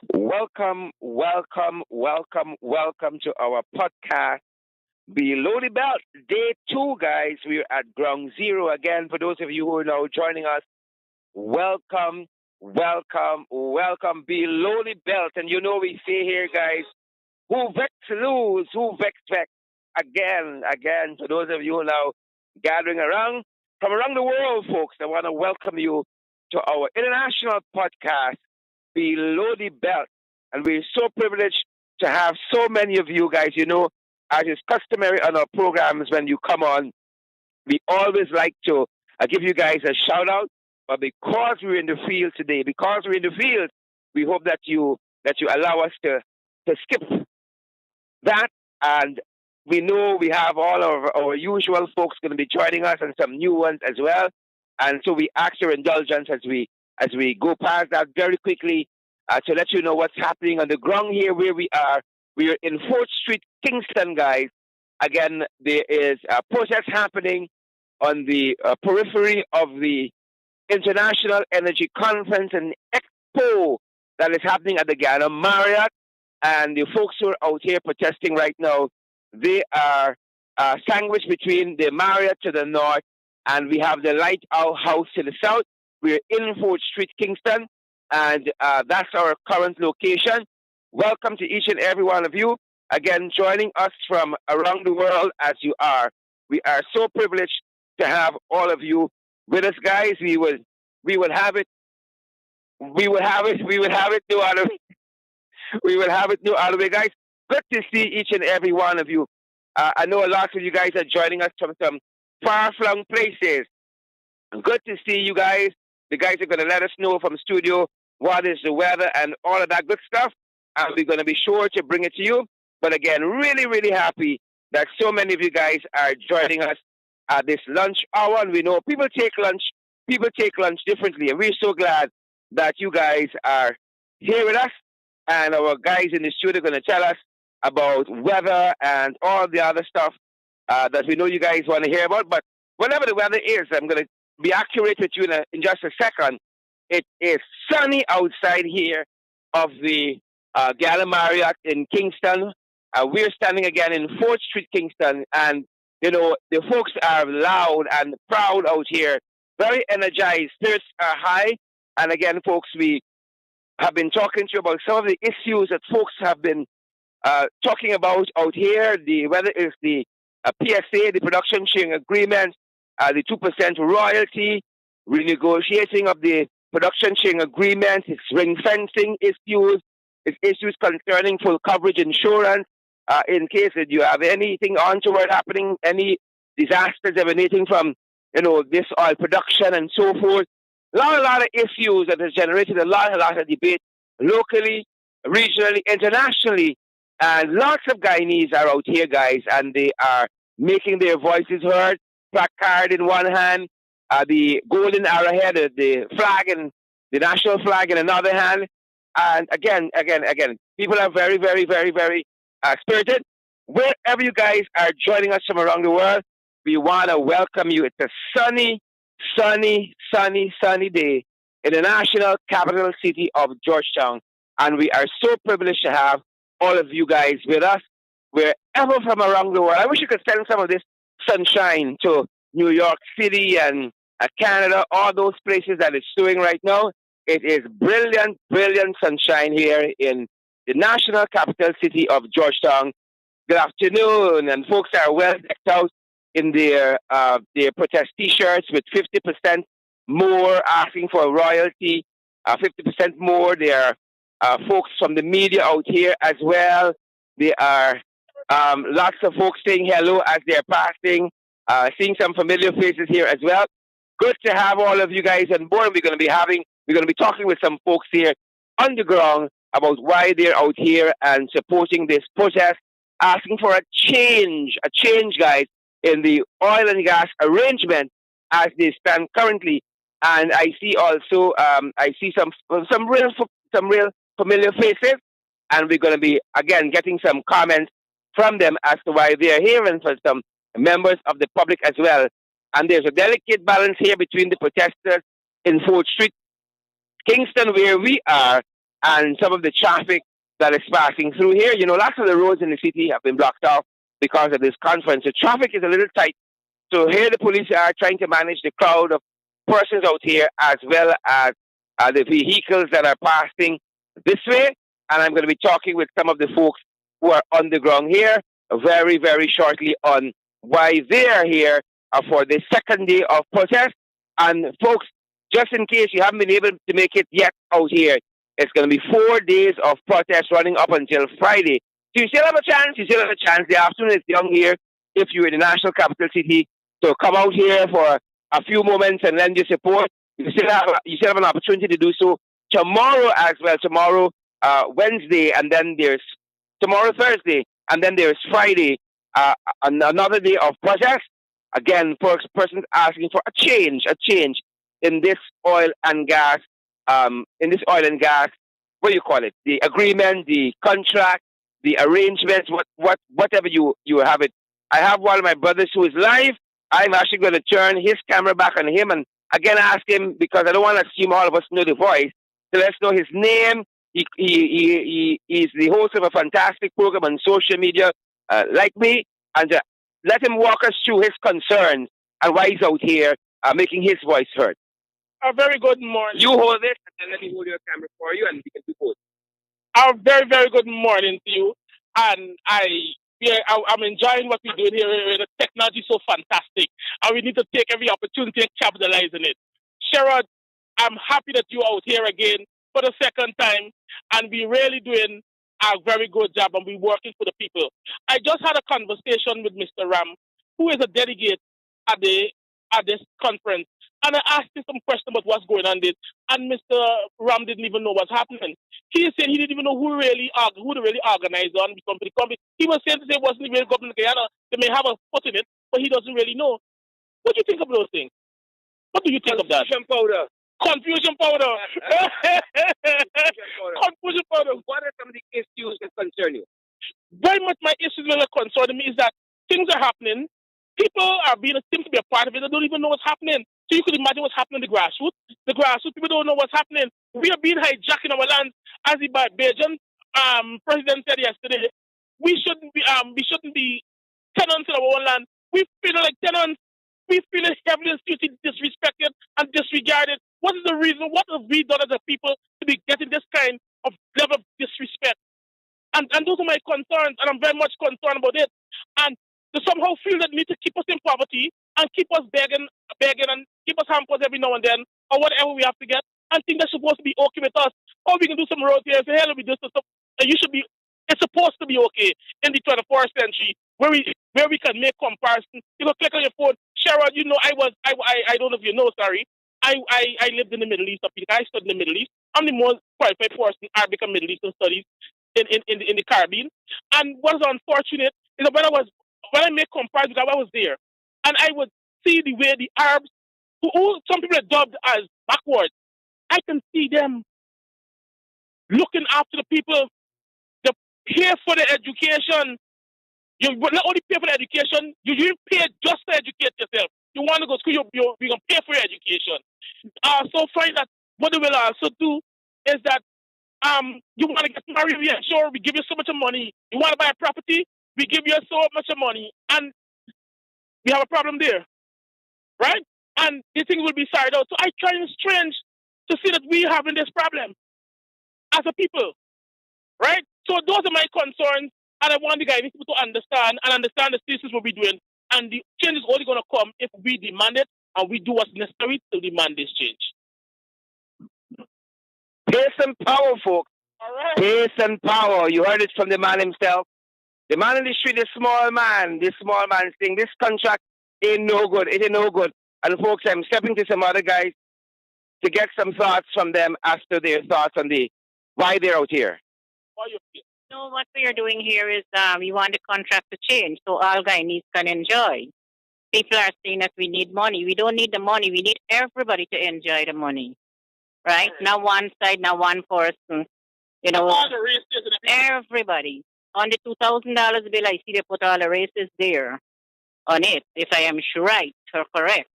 Welcome, welcome, welcome, welcome to our podcast, Below the Belt, Day 2, guys. We're at ground zero again. For those of you who are now joining us, welcome, welcome, welcome, Below the Belt. And you know we say here, guys, who vex lose, who vex. Again, for those of you who are now gathering around from around the world, folks, I want to welcome you to our international podcast, Below the Belt. And we're so privileged to have so many of you guys. You know, as is customary on our programs, when you come on, we always like to give you guys a shout out. But because we're in the field today, we hope that you allow us to skip that. And we know we have all of our usual folks going to be joining us and some new ones as well. And so we ask your indulgence as we go past that very quickly to let you know what's happening on the ground here where we are. We are in 4th Street, Kingston, guys. Again, there is a protest happening on the periphery of the International Energy Conference and Expo that is happening at the Ghana Marriott. And the folks who are out here protesting right now, they are sandwiched between the Marriott to the north, and we have the Lighthouse to the south. We're in 4th Street, Kingston, and that's our current location. Welcome to each and every one of you. Again, joining us from around the world as you are. We are so privileged to have all of you with us, guys. We will have it. We will have it. We will have it. No other. We will have it no other way, guys. Good to see each and every one of you. I know a lot of you guys are joining us from some far-flung places. Good to see you guys. The guys are going to let us know from studio what is the weather and all of that good stuff. And we're going to be sure to bring it to you. But again, really, really happy that so many of you guys are joining us at this lunch hour. And we know people take lunch differently. And we're so glad that you guys are here with us. And our guys in the studio are going to tell us about weather and all the other stuff that we know you guys want to hear about. But whatever the weather is, I'm going to be accurate with you in just a second. It is sunny outside here of the Gala Marriott in Kingston. We're standing again in 4th Street, Kingston. And, you know, the folks are loud and proud out here, very energized. Spirits are high. And again, folks, we have been talking to you about some of the issues that folks have been talking about out here. Whether it's the PSA, the production sharing agreement, the 2% royalty, renegotiating of the production sharing agreement, it's ring fencing issues, it's issues concerning full coverage insurance, in case that you have anything untoward happening, any disasters emanating from, you know, this oil production and so forth. A lot of issues that has generated a lot of debate locally, regionally, internationally. And lots of Guyanese are out here, guys, and they are making their voices heard. Placard in one hand, the golden arrowhead, the flag and the national flag in another hand. And again, people are very, very, very, very spirited. Wherever you guys are joining us from around the world, we want to welcome you. It's a sunny day in the national capital city of Georgetown. And we are so privileged to have all of you guys with us, wherever from around the world. I wish you could send some of this sunshine to New York City and Canada, all those places that it's doing right now. It is brilliant sunshine here in the national capital city of Georgetown. Good afternoon, and folks are well decked out in their protest T-shirts with 50% more asking for royalty, 50% more. There are folks from the media out here as well. There are lots of folks saying hello as they're passing, seeing some familiar faces here as well. Good to have all of you guys on board. We're going to be talking with some folks here on the ground about why they're out here and supporting this protest, asking for a change, guys, in the oil and gas arrangement as they stand currently. And I see also, I see some real familiar faces, and we're going to be again getting some comments from them as to why they are here, and for some members of the public as well. And there's a delicate balance here between the protesters in 4th Street, Kingston, where we are, and some of the traffic that is passing through here. You know, lots of the roads in the city have been blocked off because of this conference. The traffic is a little tight. So here the police are trying to manage the crowd of persons out here as well as the vehicles that are passing this way. And I'm going to be talking with some of the folks who are on the ground here very, very shortly on why they are here for the second day of protest. And folks, just in case you haven't been able to make it yet out here, it's going to be 4 days of protest running up until Friday. So you still have a chance. You still have a chance. The afternoon is young here if you're in the national capital city. So come out here for a few moments and lend your support. You still have an opportunity to do so tomorrow as well. Tomorrow, Wednesday, and then there's tomorrow, Thursday, and then there's Friday, another day of protest. Again, for persons asking for a change in this oil and gas, what do you call it? The agreement, the contract, the arrangements, whatever you have it. I have one of my brothers who is live. I'm actually going to turn his camera back on him and again ask him, because I don't want to assume all of us know the voice, so let's know his name. He's the host of a fantastic program on social media, like me, and let him walk us through his concerns and why he's out here making his voice heard. A very good morning. You hold it, and then let me hold your camera for you, and we can do both. A very, very good morning to you. And I'm enjoying what we're doing here. The technology is so fantastic, and we need to take every opportunity and capitalize on it. Sherrod, I'm happy that you're out here again for the second time, and we're really doing a very good job, and we're working for the people. I just had a conversation with Mr. Ram, who is a delegate at this conference, and I asked him some questions about what's going on there, and Mr. Ram didn't even know what's happening. He said he didn't even know who really organized on the company. He was saying it wasn't the real government of Guyana. They may have a foot in it, but he doesn't really know. What do you think of those things? What do you think of that? Confusion powder. Confusion powder. Confusion powder. What are some of the issues that concern you? Very much my issues that are concerning me is that things are happening. People seem to be a part of it. They don't even know what's happening. So you could imagine what's happening in the grassroots. The grassroots people don't know what's happening. We are being hijacked in our lands, as the Bajan president said yesterday. We shouldn't be tenants in our own land. We feel like tenants. We feel heavily disrespected and disregarded. What is the reason? What have we done as a people to be getting this kind of level of disrespect? And those are my concerns, and I'm very much concerned about it. And to somehow feel that need to keep us in poverty and keep us begging and keep us hampers every now and then, or whatever we have to get, and think that's supposed to be okay with us. Or we can do some roads here and say, hey, we do some stuff. And it's supposed to be okay in the 21st century, where we can make comparison. You know, click on your phone. Sherrod, you know, I don't know if you know, sorry. I lived in the Middle East. I studied in the Middle East. I'm the most qualified person in Arabic and Middle Eastern studies in the Caribbean. And what is unfortunate is that when I make comparisons, I was there, and I would see the way the Arabs, who some people are dubbed as backward, I can see them looking after the people. They pay for the education. You not only pay for the education, you pay just to educate yourself. You want to go to school, you're going to pay for your education. So find that what they will also do is that you want to get married, yeah, sure, we give you so much money. You want to buy a property, we give you so much money, and we have a problem there, right? And these things will be sorted out. So I find it strange to see that we having this problem as a people, right? So those are my concerns, and I want the Guyanese people to understand the thesis what we're doing, and the change is only going to come if we demand it and we do what's necessary to demand this change. Pace and power, folks. All right. Pace and power. You heard it from the man himself. The man in the street, this small man saying this contract ain't no good. It ain't no good. And folks, I'm stepping to some other guys to get some thoughts from them as to their thoughts on why they're out here. No, what we are doing here is we want the contract to change so all Guyanese can enjoy. People are saying that we need money. We don't need the money. We need everybody to enjoy the money, right? Not one side, not one person. You know, all the races everybody. On the $2,000 bill, I see they put all the races there on it, if I am right or correct.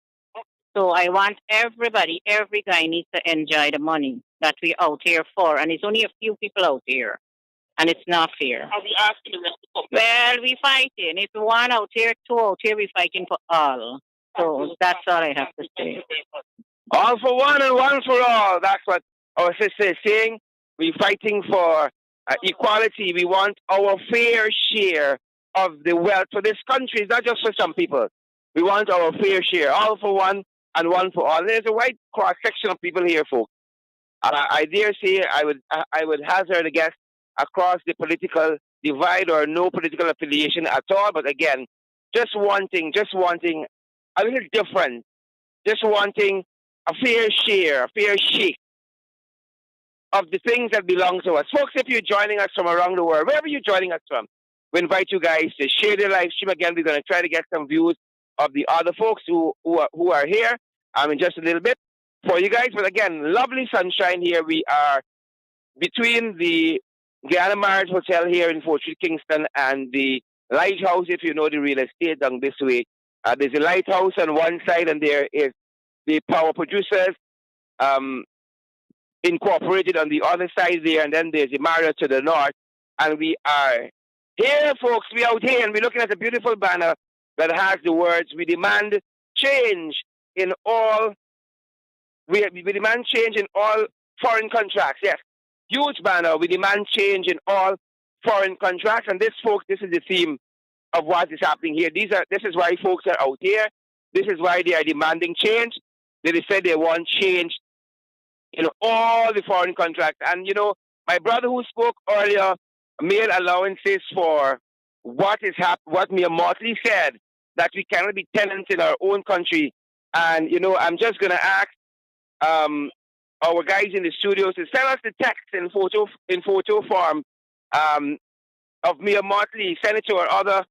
So I want everybody, every guy needs to enjoy the money that we're out here for. And it's only a few people out here. And it's not fair. Are we asking the rest to come? Well, we fighting. If one out here, two out here, we fighting for all. So that's all I have to say. All for one and one for all. That's what our sister is saying. We're fighting for equality. We want our fair share of the wealth for this country. It's not just for some people. We want our fair share. All for one and one for all. There's a wide cross section of people here, folks. I dare say I would hazard a guess across the political divide or no political affiliation at all. But again, just wanting a little different, just wanting a fair share, a fair shake of the things that belong to us. Folks, if you're joining us from around the world, wherever you're joining us from, we invite you guys to share the live stream. Again, we're going to try to get some views of the other folks who are here in just a little bit for you guys. But again, lovely sunshine here. We are between the Guyana Marriott Hotel here in Fort Street, Kingston, and the Lighthouse, if you know the real estate down this way. There's a lighthouse on one side, and there is the power producers incorporated on the other side there, and then there's the Marriott to the north. And we are here, folks. We out here, and we're looking at a beautiful banner that has the words, "We demand change in all." We demand change in all foreign contracts. Yes, huge banner. We demand change in all foreign contracts. And this, folks, this is the theme of what is happening here. This is why folks are out here. This is why they are demanding change. They said they want change in all the foreign contracts. And, my brother who spoke earlier made allowances for what Mia Motley said, that we cannot be tenants in our own country. And, I'm just going to ask our guys in the studio to send us the text in photo form of Mia Motley, senator or other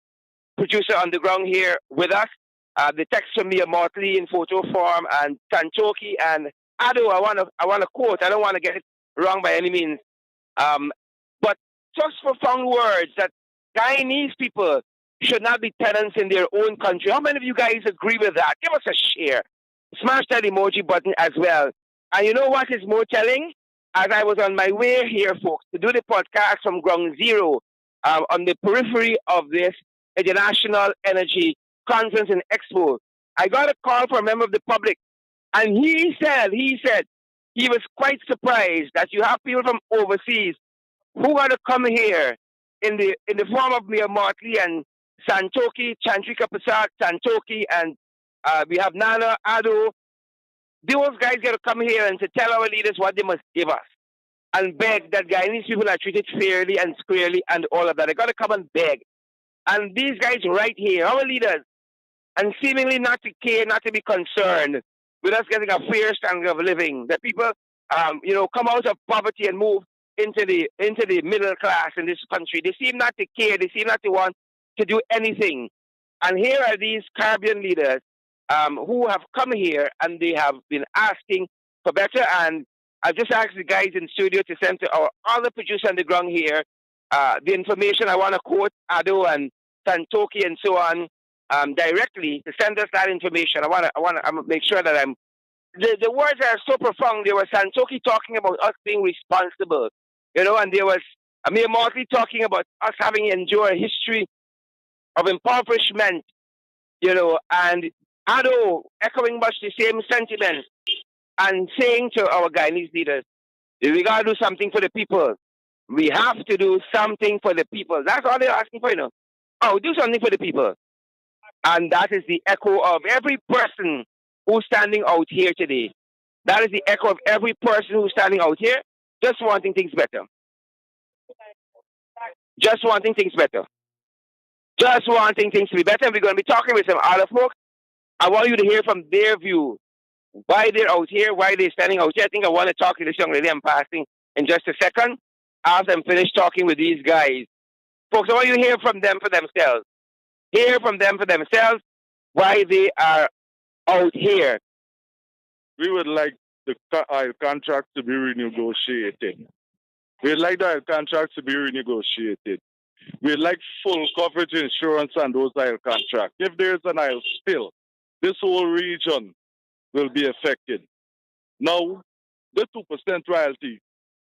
producer on the ground here with us. The text from Mia Motley in photo form, and Santoki and Ado. I want to quote. I don't want to get it wrong by any means. But just profound words that Guyanese people should not be tenants in their own country. How many of you guys agree with that? Give us a share. Smash that emoji button as well. And you know what is more telling? As I was on my way here, folks, to do the podcast from Ground Zero on the periphery of this International Energy Conference in Expo, I got a call from a member of the public, and he said he was quite surprised that you have people from overseas who are to come here in the form of Mia Motley and Santoki, Chandrika Prasad, Santoki, and we have Nana, Ado. Those guys got to come here and to tell our leaders what they must give us, and beg that Guyanese people are treated fairly and squarely and all of that. They got to come and beg. And these guys right here, our leaders, and seemingly not to care, not to be concerned with us getting a fair standard of living. That people, come out of poverty and move into the middle class in this country. They seem not to care. They seem not to want to do anything. And here are these Caribbean leaders who have come here, and they have been asking for better. And I've just asked the guys in studio to send to our other producer on the ground here the information. I want to quote Ado and Santoki and so on directly to send us that information. I want to make sure that I'm. The words are so profound. There was Santoki talking about us being responsible, and there was Amir Motley talking about us having endured a history of impoverishment, and Ado echoing much the same sentiments and saying to our Guyanese leaders, we got to do something for the people. We have to do something for the people. That's all they're asking for, Oh, do something for the people. And that is the echo of every person who's standing out here today. That is the echo of every person who's standing out here, just wanting things better. Just wanting things better. Just wanting things to be better. And we're going to be talking with some other folks. I want you to hear from their view, why they're out here, why they're standing out here. I think I want to talk to this young lady I'm passing in just a second after I'm finished talking with these guys. Folks, I want you to hear from them for themselves. Hear from them for themselves why they are out here. We would like the oil contract to be renegotiated. We'd like the oil contracts to be renegotiated. We'd like full coverage insurance on those oil contracts. If there's an oil spill, this whole region will be affected. Now, the 2% royalty,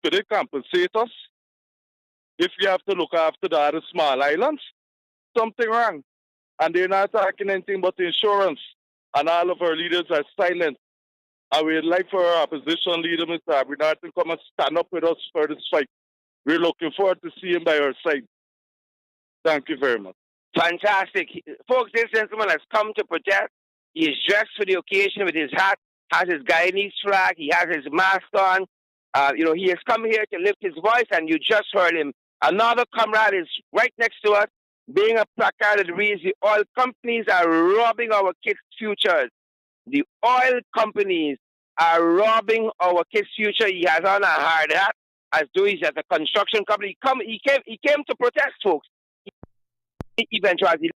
could they compensate us if we have to look after the other small islands? Something wrong. And they're not talking anything but insurance. And all of our leaders are silent. And we'd like for our opposition leader, Mr. Abinard, to come and stand up with us for this fight. We're looking forward to seeing him by our side. Thank you very much. Fantastic. Folks, this gentleman has come to protest. He is dressed for the occasion with his hat, has his Guyanese flag, he has his mask on. He has come here to lift his voice, and you just heard him. Another comrade is right next to us, being a placard that reads, "The oil companies are robbing our kids' futures." The oil companies are robbing our kids' future. He has on a hard hat, as though he's at a construction company. He came to protest, folks. Eventually,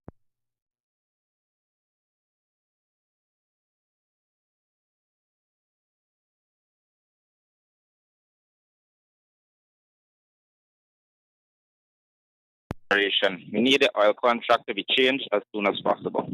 we need the oil contract to be changed as soon as possible.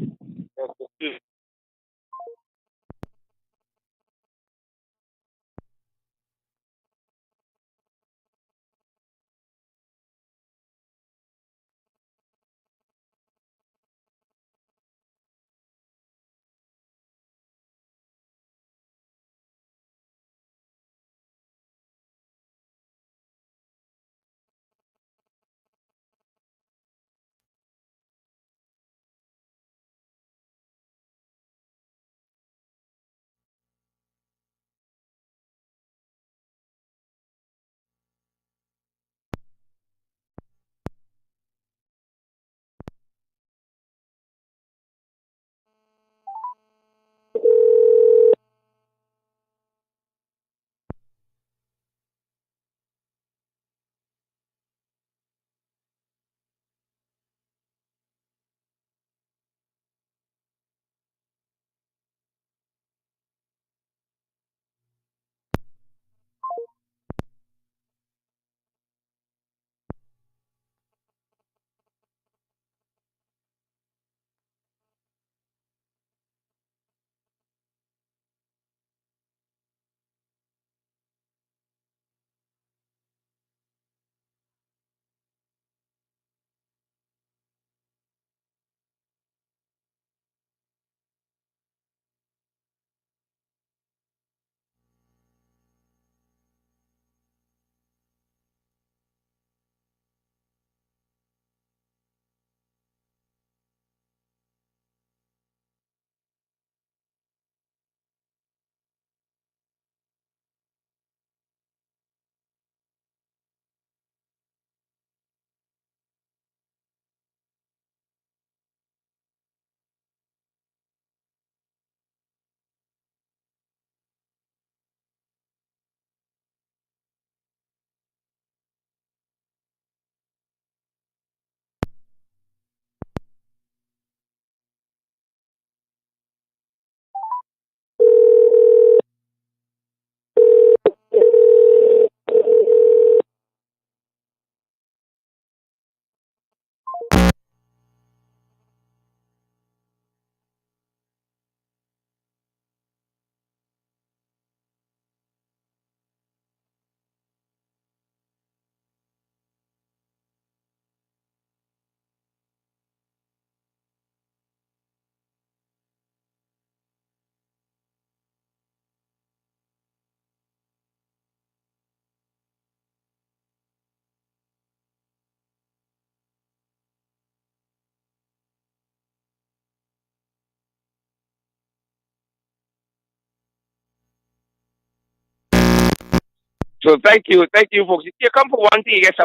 So thank you, folks. If you come for one thing, you get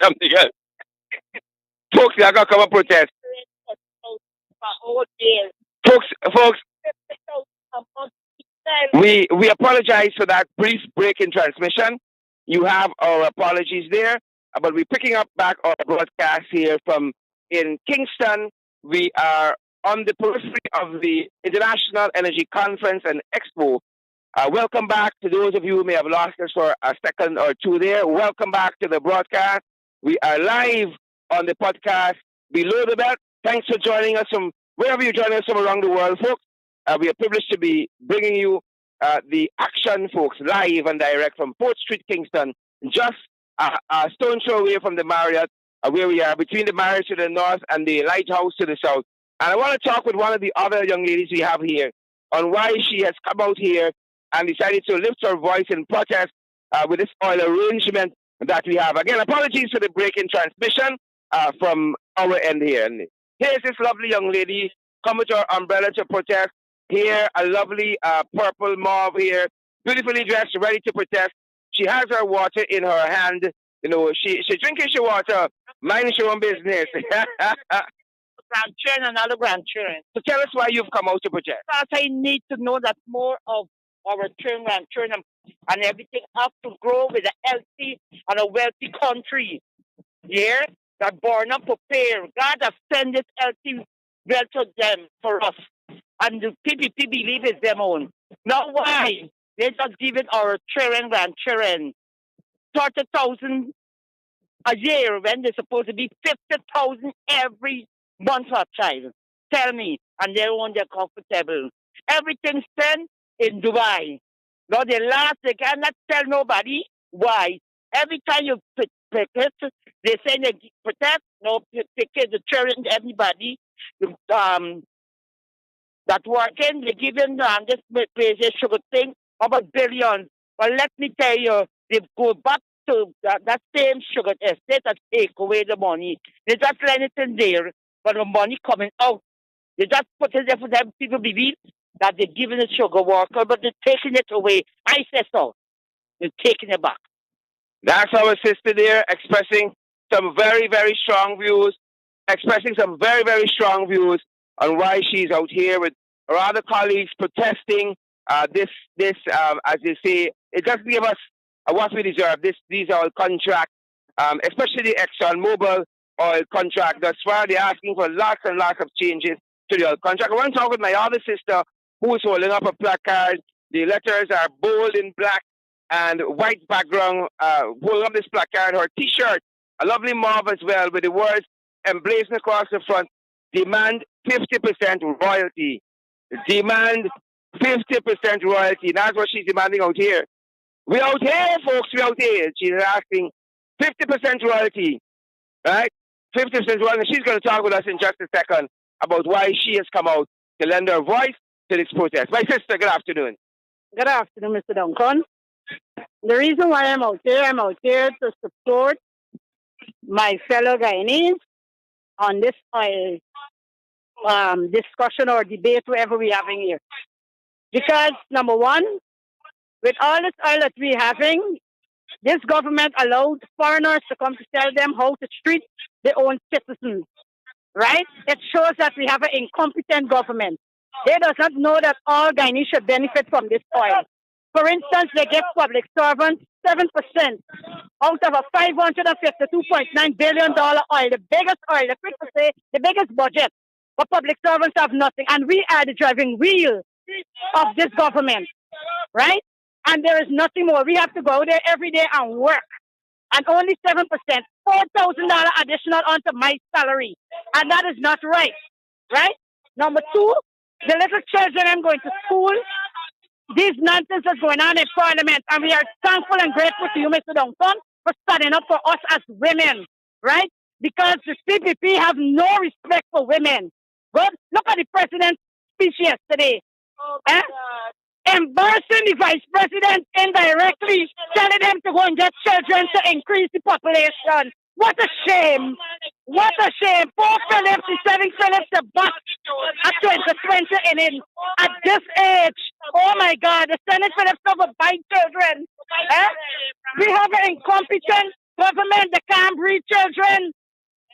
something else. Folks, you are gonna come and protest. Folks, we apologize for that brief break in transmission. You have our apologies there, but we're picking up back our broadcast here from in Kingston. We are on the periphery of the International Energy Conference and Expo. Welcome back to those of you who may have lost us for a second or two there. Welcome back to the broadcast. We are live on the podcast Below the Belt. Thanks for joining us from wherever you're joining us from around the world, folks. We are privileged to be bringing you the action, folks, live and direct from Port Street, Kingston, just a stone throw away from the Marriott, where we are between the Marriott to the north and the Lighthouse to the south. And I want to talk with one of the other young ladies we have here on why she has come out here and decided to lift her voice in protest with this oil arrangement that we have. Again, apologies for the break in transmission from our end here. And here's this lovely young lady come with her umbrella to protest. Here, a lovely purple mauve here, beautifully dressed, ready to protest. She has her water in her hand. You know, she drinking her water, minding her own business. Grandchildren and other grandchildren. So tell us why you've come out to protest. Because I need to know that more of our children, grandchildren, and everything have to grow with a healthy and a wealthy country. Yeah? That born up prepared. God has sent this healthy wealth to them for us. And the PPP believe it's them own. Now why? They're just giving our children, grandchildren 30,000 a year when they're supposed to be 50,000 every month for a child. Tell me. And they want they're comfortable. Everything's spent in Dubai. Now they cannot tell nobody why. Every time you pick it, they say they protect, no, pick it, the children, everybody. That working, they giving this place sugar thing about billions. But let me tell you, they go back to that same sugar estate that take away the money. They just let it in there, but the money coming out. They just put it there for them. People believe that they're giving the sugar worker, but they're taking it away. I said so. They're taking it back. That's our sister there expressing some very, very strong views, on why she's out here with her other colleagues protesting this, as they say, it doesn't give us what we deserve. These oil contract, especially the ExxonMobil oil contract. That's why they're asking for lots and lots of changes to the oil contract. I want to talk with my other sister who is holding up a placard. The letters are bold in black and white background, holding up this placard. Her T-shirt, a lovely mauve as well, with the words emblazoned across the front. Demand 50% royalty. Demand 50% royalty. That's what she's demanding out here. We out here, folks. We out here. She's asking 50% royalty. Right? 50% royalty. She's going to talk with us in just a second about why she has come out to lend her voice to this protest. My sister, good afternoon. Good afternoon, Mr. Duncan. The reason why I'm out here to support my fellow Guyanese on this discussion or debate, whatever we're having here. Because, number one, with all this oil that we're having, this government allowed foreigners to come to tell them how to treat their own citizens, right? It shows that we have an incompetent government. They does not know that all Guyanese should benefit from this oil. For instance, they give public servants 7% out of a $552.9 billion oil, the biggest oil, the quick to say, the biggest budget. But public servants have nothing. And we are the driving wheel of this government, right? And there is nothing more. We have to go there every day and work. And only 7%, $4,000 additional onto my salary. And that is not right, right? Number two, the little children I'm going to school, these nonsense is going on in Parliament. And we are thankful and grateful to you, Mr. Duncan, for standing up for us as women, right? Because the CPP have no respect for women. Good? Look at the president's speech yesterday. Embarrassing the vice president indirectly, telling them to go and get children to increase the population. What a shame. What a shame. Poor Phillips is sending Phillips a buck at 2020 in at this age. Oh my God, the Senate Phillips over by children. We have an incompetent government that can't breed children.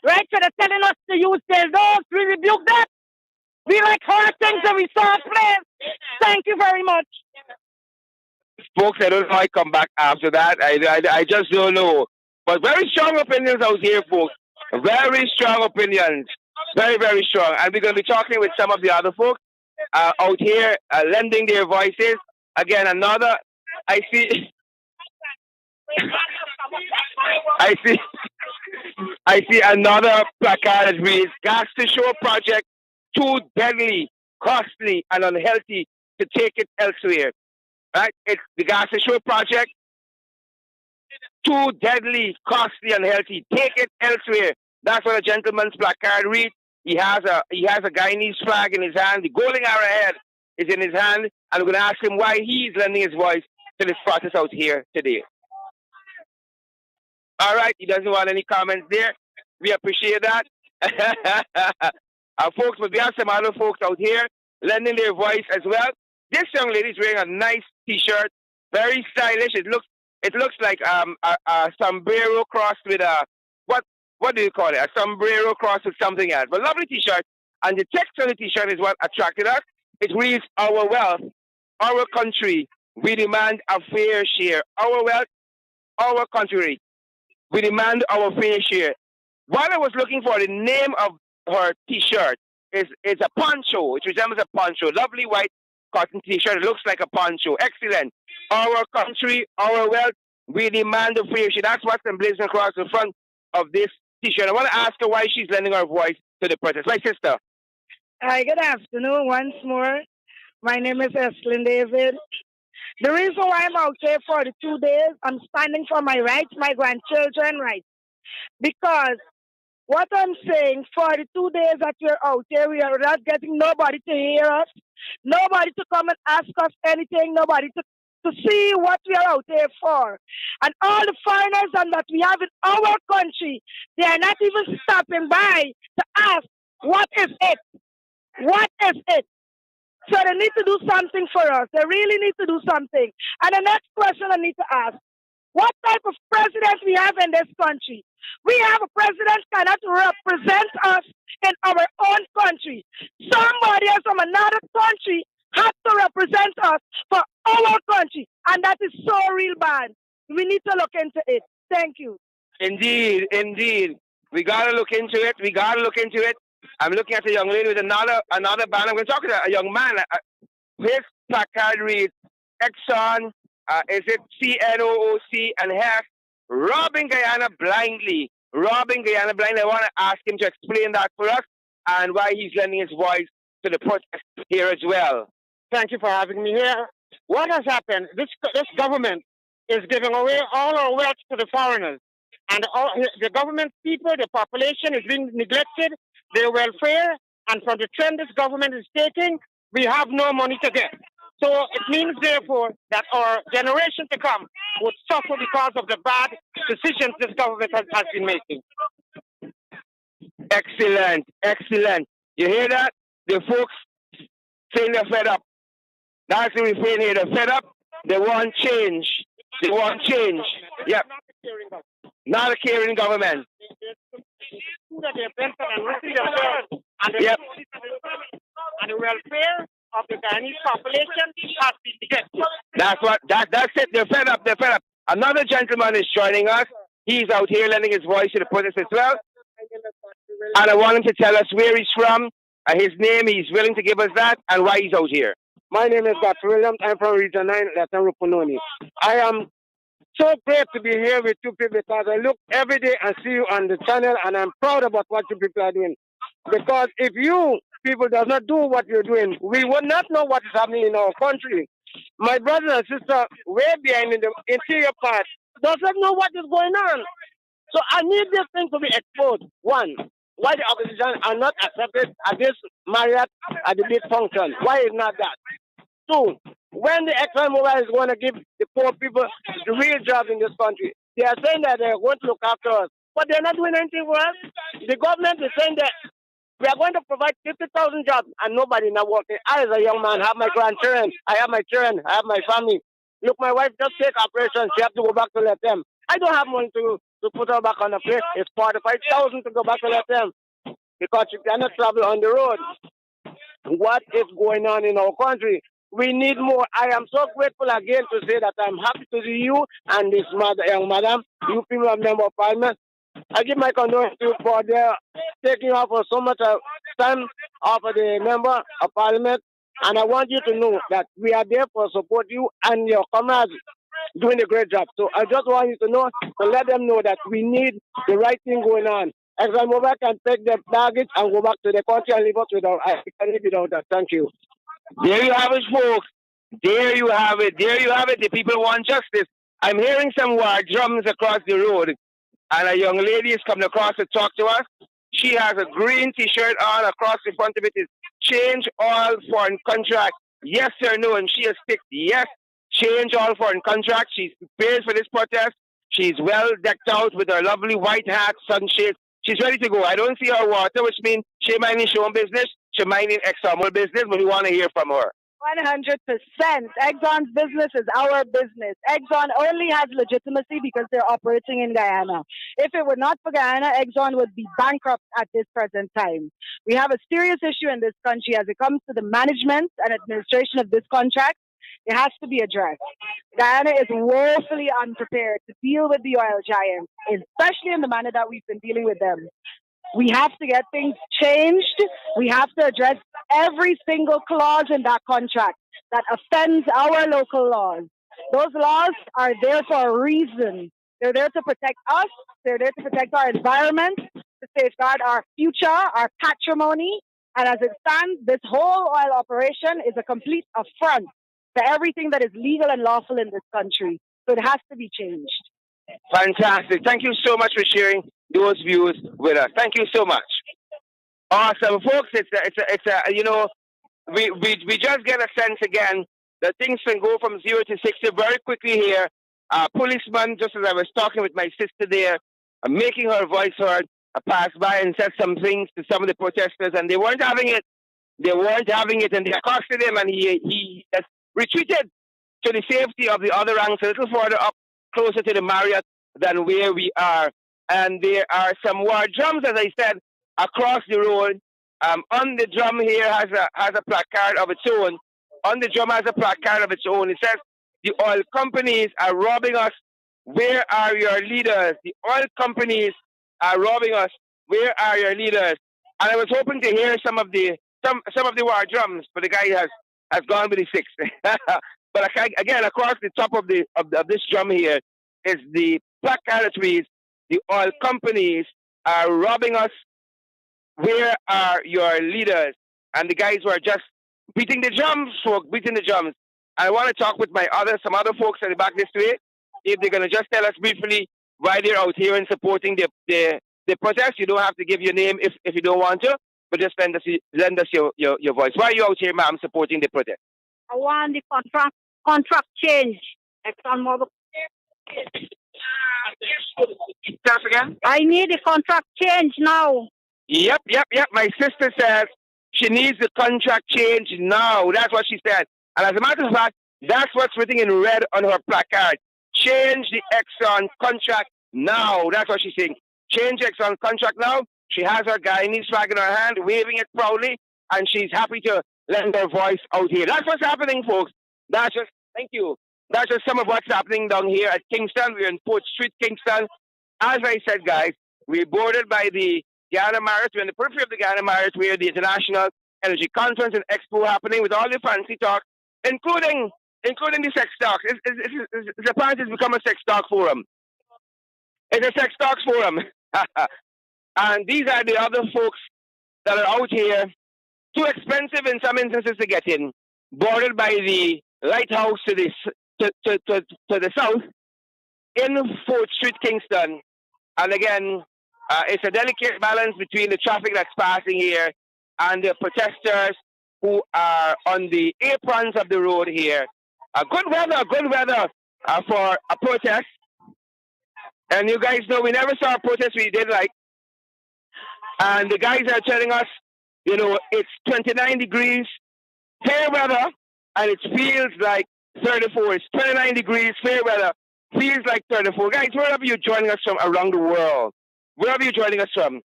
Right? So they're telling us to use dildos. We rebuke that. We like hard things and we saw it play. Thank you very much. Folks, I don't know how I come back after that. I just don't know. But very strong opinions out here, folks. Very strong opinions. Very, very strong. And we're going to be talking with some of the other folks out here, lending their voices. Again, another, I see another placard that reads, Gas to Show Project, too deadly. costly and unhealthy to take it elsewhere. Right? It's the gas shore project, too deadly, costly, unhealthy. Take it elsewhere. That's what a gentleman's placard reads. He has a Guyanese flag in his hand. The golden arrowhead is in his hand, and we're going to ask him why he's lending his voice to this process out here today. All right, he doesn't want any comments there. We appreciate that. Folks, but we have some other folks out here lending their voice as well. This young lady is wearing a nice T-shirt, very stylish. It looks like a sombrero crossed with a what do you call it? A sombrero crossed with something else. But lovely T-shirt, and the text on the T-shirt is what attracted us. It reads, "Our wealth, our country, we demand a fair share. Our wealth, our country, we demand our fair share." While I was looking for the name of her T-shirt, is a poncho. It resembles a poncho. Lovely white cotton T-shirt. It looks like a poncho. Excellent. Our country, our wealth, we demand a fair share. That's what's emblazoned across the front of this T-shirt. I want to ask her why she's lending her voice to the protest. My sister. Hi, good afternoon once more. My name is Eslyn David. The reason why I'm out here for the 2 days, I'm standing for my rights, my grandchildren's rights. Because what I'm saying, for the 2 days that we're out here, we are not getting nobody to hear us, nobody to come and ask us anything, nobody to see what we are out here for. And all the foreigners and that we have in our country, they are not even stopping by to ask, what is it? What is it? So they need to do something for us. They really need to do something. And the next question I need to ask, what type of president we have in this country? We have a president cannot represent us in our own country. Somebody else from another country has to represent us for our country. And that is so real bad. We need to look into it. Thank you. Indeed, indeed. We got to look into it. We got to look into it. I'm looking at a young lady with another band. I'm going to talk to a young man. His placard reads, Exxon, is it CNOOC and F, robbing Guyana blindly. Robbing Guyana blindly. I want to ask him to explain that for us and why he's lending his voice to the protest here as well. Thank you for having me here. What has happened? This government is giving away all our wealth to the foreigners. And the government people, the population is being neglected, their welfare, and from the trend this government is taking, we have no money to get. So it means, therefore, that our generation to come would suffer because of the bad decisions this government has been making. Excellent, excellent. You hear that? The folks saying they're fed up. That's the refrain here. They're fed up. They want change. They want change. Yep. Not a caring government. Yep. And the welfare of the Chinese population has been neglected. That's it. They're fed up. They're fed up. Another gentleman is joining us. He's out here lending his voice to the protest as well. And I want him to tell us where he's from, his name. He's willing to give us that, and why he's out here. My name is Dr. Williams. I'm from Region 9, Latin Rupunoni. I am so great to be here with you people because I look every day and see you on the channel, and I'm proud about what you people are doing. Because if you people does not do what you're doing, we would not know what is happening in our country. My brothers and sisters way behind in the interior part doesn't know what is going on. So I need this thing to be exposed. One, why the opposition are not accepted at this Marriott at the big function? Why is not that? Two, when the Exxon Mobil is going to give the poor people the real jobs in this country, they are saying that they're going to look after us, but they're not doing anything for us. The government is saying that we are going to provide 50,000 jobs and nobody not working. I, as a young man, have my grandchildren, I have my children, I have my family. Look, my wife just take operations. She has to go back to let them. I don't have money to put her back on the plate. It's 45,000 to go back to let them because she cannot travel on the road. What is going on in our country? We need more. I am so grateful again to say that I'm happy to see you and this young madam, you people are member of parliament. I give my condolences to you for their taking off for so much time off of the member of parliament. And I want you to know that we are there for support you and your comrades doing a great job. So I just want you to know, to let them know that we need the right thing going on. ExxonMobil can take their baggage and go back to the country and leave us without. I can live without that. Thank you. There you have it, folks. There you have it. There you have it. The people want justice. I'm hearing some war drums across the road, and a young lady is coming across to talk to us. She has a green T-shirt on. Across the front of it is change all foreign contract. Yes or no? And she has ticked yes. Change all foreign contract. She's prepared for this protest. She's well decked out with her lovely white hat, sunshade. She's ready to go. I don't see her water, which means she minding her own business. She minding Exxon's business, but we want to hear from her. 100%. Exxon's business is our business. Exxon only has legitimacy because they're operating in Guyana. If it were not for Guyana, Exxon would be bankrupt at this present time. We have a serious issue in this country as it comes to the management and administration of this contract. It has to be addressed. Guyana is woefully unprepared to deal with the oil giants, especially in the manner that we've been dealing with them. We have to get things changed. We have to address every single clause in that contract that offends our local laws. Those laws are there for a reason. They're there to protect us. They're there to protect our environment, to safeguard our future, our patrimony. And as it stands, this whole oil operation is a complete affront to everything that is legal and lawful in this country. So it has to be changed. Fantastic. Thank you so much for sharing those views with us. Thank you so much. Awesome, folks. It's a you know, we just get a sense again that things can go from 0 to 60 very quickly here. Policeman, just as I was talking with my sister there, making her voice heard, passed by and said some things to some of the protesters, and they weren't having it. They weren't having it, and they accosted him, and he has retreated to the safety of the other ranks a little further up, closer to the Marriott than where we are. And there are some war drums, as I said, across the road. On the drum here has a placard of its own. On the drum has a placard of its own. It says, the oil companies are robbing us. Where are your leaders? The oil companies are robbing us. Where are your leaders? And I was hoping to hear some of the war drums, but the guy has gone with the six. But again, across the top of this drum here is the placard that reads, the oil companies are robbing us. Where are your leaders? And the guys were just beating the drums, folks, beating the drums. I want to talk with some other folks at the back this way, if they're going to just tell us briefly why they're out here and supporting the protest. You don't have to give your name if you don't want to, but just lend us your voice. Why are you out here, ma'am, supporting the protest? I want the contract change. ExxonMobil. Tell us again. I need the contract change now. Yep. My sister says she needs the contract change now. That's what she said. And as a matter of fact, that's what's written in red on her placard. Change the Exxon contract now. That's what she's saying. Change Exxon contract now. She has her Guyanese flag in her hand, waving it proudly, and she's happy to lend her voice out here. That's what's happening, folks. Thank you. That's just some of what's happening down here at Kingston. We're in Port Street, Kingston. As I said, guys, we're bordered by the Guyana Marriott. We're in the periphery of the Guyana Marriott, where the International Energy Conference and Expo happening with all the fancy talk, including the sex talk. It's apparently it's become a sex talk forum. It's a sex talk forum. And these are the other folks that are out here, too expensive in some instances to get in, bordered by the lighthouse to the south in Fort Street, Kingston. And again, it's a delicate balance between the traffic that's passing here and the protesters who are on the aprons of the road here. Good weather for a protest. And you guys know we never saw a protest we did like. And the guys are telling us, it's 29 degrees, fair weather, and it feels like 34. It's 29 degrees, fair weather, feels like 34. Guys, wherever you're joining us from around the world, wherever you're joining us from,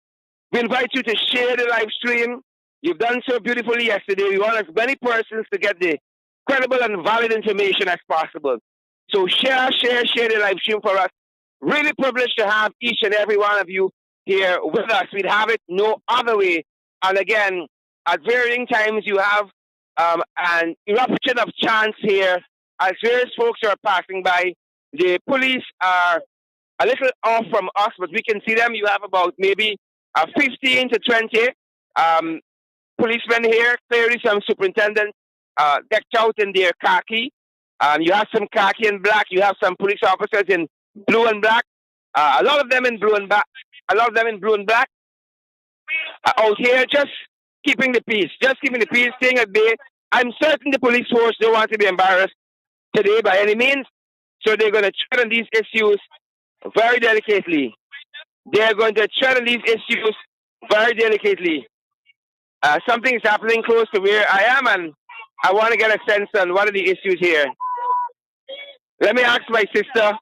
we invite you to share the live stream. You've done so beautifully yesterday. We want as many persons to get the credible and valid information as possible. So share the live stream for us. Really privileged to have each and every one of you here with us. We'd have it no other way. And again, at varying times, you have an eruption of chants here as various folks are passing by. The police are a little off from us, but we can see them. You have about maybe 15 to 20 policemen here, clearly some superintendents decked out in their khaki. You have some khaki and black. You have some police officers in blue and black. A lot of them in blue and black. A lot of them in blue and black. Out here, just keeping the peace. Just keeping the peace, staying at bay. I'm certain the police force don't want to be embarrassed today by any means. So they're going to tread on these issues very delicately. They're going to tread on these issues very delicately. Something is happening close to where I am, and I want to get a sense on what are the issues here. Let me ask my sister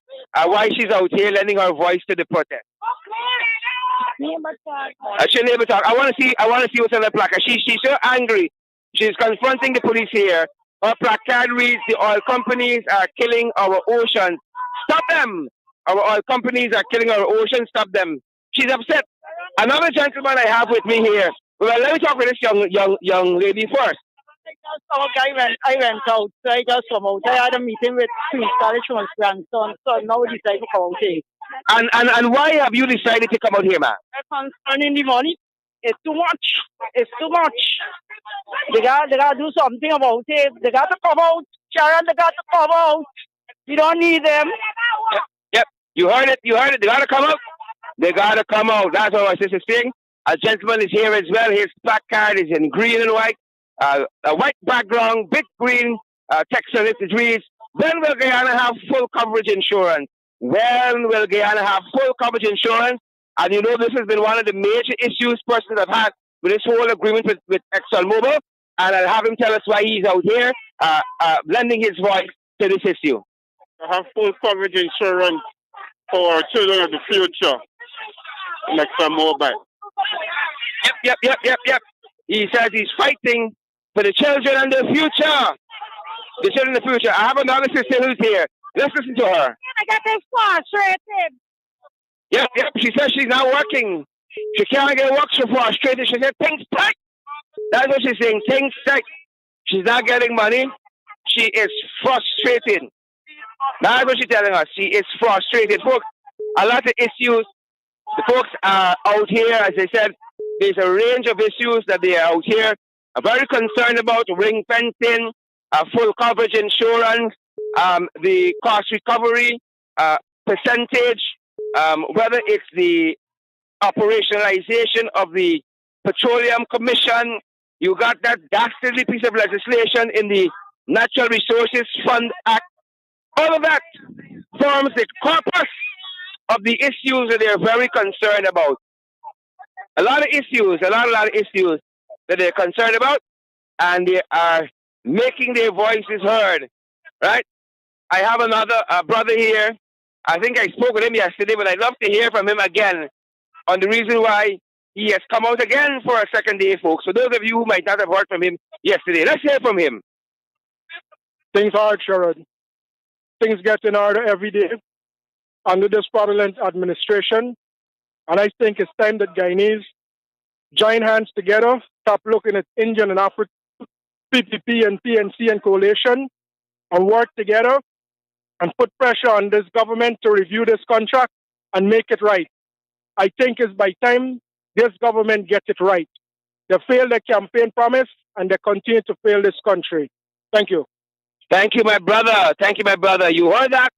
why she's out here lending her voice to the protest. She'll neighbor talk. I want to see what's on the placard. She's so angry. She's confronting the police here. Her placard reads, "The oil companies are killing our oceans. Stop them! Our oil companies are killing our oceans. Stop them." She's upset. Another gentleman I have with me here. Well, let me talk with this young lady first. I went out, so I just come out. I had a meeting with Queen's College from his grandson, so now I decided to come out here. And why have you decided to come out here, man? Concerning the money, it's too much. It's too much. They got to do something about it. They got to come out. Sharon, they got to come out. We don't need them. Yep. You heard it. They got to come out. They got to come out. That's what my sister's saying. A gentleman is here as well. His placard is in green and white. A white background, big green text on it. It reads, "When will Guyana have full coverage insurance? When will Guyana have full coverage insurance?" And you know, this has been one of the major issues persons have had with this whole agreement with ExxonMobil. And I'll have him tell us why he's out here lending his voice to this issue. To have full coverage insurance for our children of the future in ExxonMobil. Yep. He says he's fighting for the children and the future. The children of the future. I have another sister who's here. Let's listen to her. I got this frustrated. Yep. She says she's not working. She can't get work. She's frustrated. She said, "Things tight." That's what she's saying. Things tight. She's not getting money. She is frustrated. That's what she's telling us. She is frustrated. Folks, a lot of issues. The folks are out here, as I said, there's a range of issues that they are out here are very concerned about: ring fencing, full coverage insurance, the cost recovery percentage, whether it's the operationalization of the Petroleum Commission. You got that dastardly piece of legislation in the Natural Resources Fund Act. All of that forms the corpus of the issues that they're very concerned about. A lot of issues that they're concerned about, and they are making their voices heard, right? I have another brother here. I think I spoke with him yesterday, but I'd love to hear from him again on the reason why he has come out again for a second day, folks. So those of you who might not have heard from him yesterday, let's hear from him. Things are hard, Sharon. Things get in order every day under this fraudulent administration. And I think it's time that Guyanese join hands together, stop looking at Indian and African, PPP and PNC and coalition, and work together and put pressure on this government to review this contract and make it right. I think it's by time this government gets it right. They failed their campaign promise and they continue to fail this country. Thank you. Thank you, my brother. You heard that?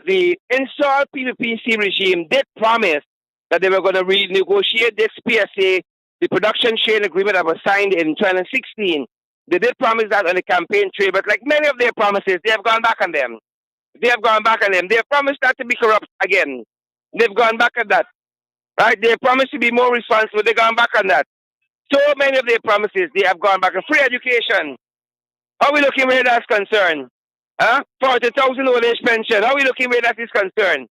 The installed PPPC regime did promise that they were going to renegotiate this PSA, the production sharing agreement that was signed in 2016. They did promise that on the campaign trail, but like many of their promises, they have gone back on them. They have promised not to be corrupt again. They've gone back on that. Right? They promised to be more responsible. They've gone back on that. So many of their promises, they have gone back on free education. How are we looking where that's concerned? 40,000 old age pension. How are we looking where that is concerned?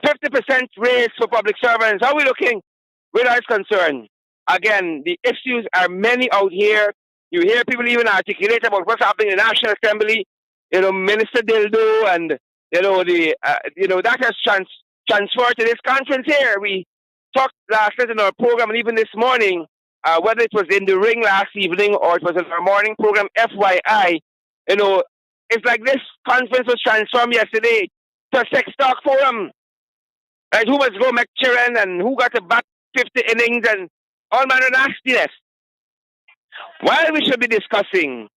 50% raise for public servants. How are we looking where that's concerned? Again, the issues are many out here. You hear people even articulate about what's happening in the National Assembly. You know, Minister Dildo, and that has transferred to this conference here. We talked last night in our program, and even this morning, whether it was in the ring last evening or it was in our morning program, FYI, it's like this conference was transformed yesterday to a sex talk forum. Right? Who must go McCherran and who got to bat 50 innings and all manner of nastiness. While we should be discussing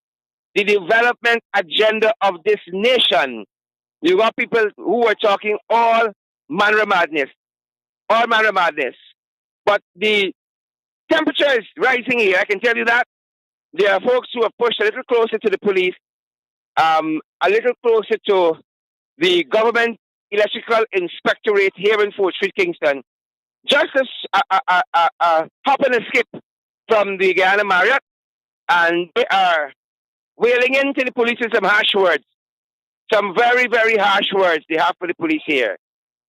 the development agenda of this nation, you got people who are talking all manner of madness. All manner of madness. But the temperature is rising here, I can tell you that. There are folks who have pushed a little closer to the police, a little closer to the government electrical inspectorate here in Fort Street, Kingston. Just a hop and a skip from the Guyana Marriott, and they are wailing into the police with some harsh words. Some very, very harsh words they have for the police here.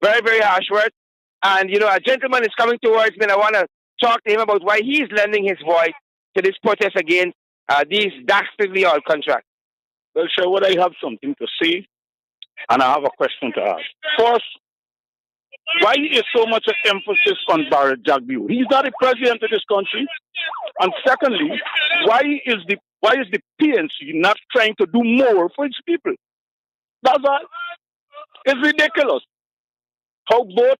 Very, very harsh words. And, you know, a gentleman is coming towards me, and I want to talk to him about why he's lending his voice to this protest against these dastardly oil contracts. Well, Sherwood, I have something to say, and I have a question to ask. First, why is so much emphasis on Barrett Jagview? He's not the president of this country. And secondly, why is the PNC not trying to do more for its people? That's all. It's ridiculous how both